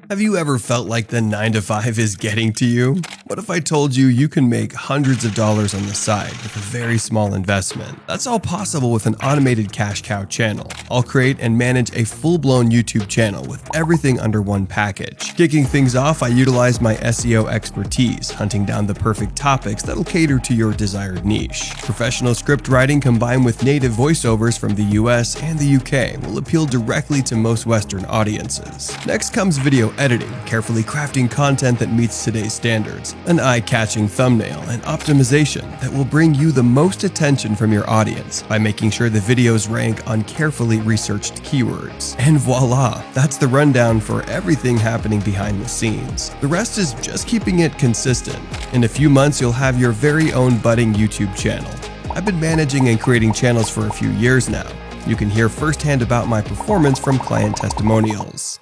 Have you ever felt like the 9 to 5 is getting to you? What if I told you you can make hundreds of dollars on the side with a very small investment? That's all possible with an automated cash cow channel. I'll create and manage a full-blown YouTube channel with everything under one package. Kicking things off, I utilize my SEO expertise, hunting down the perfect topics that'll cater to your desired niche. Professional script writing combined with native voiceovers from the US and the UK will appeal directly to most Western audiences. Next comes video editing, carefully crafting content that meets today's standards, an eye-catching thumbnail, and optimization that will bring you the most attention from your audience by making sure the videos rank on carefully researched keywords. And voila, that's the rundown for everything happening behind the scenes. The rest is just keeping it consistent. In a few months, you'll have your very own budding YouTube channel. I've been managing and creating channels for a few years now. You can hear firsthand about my performance from client testimonials.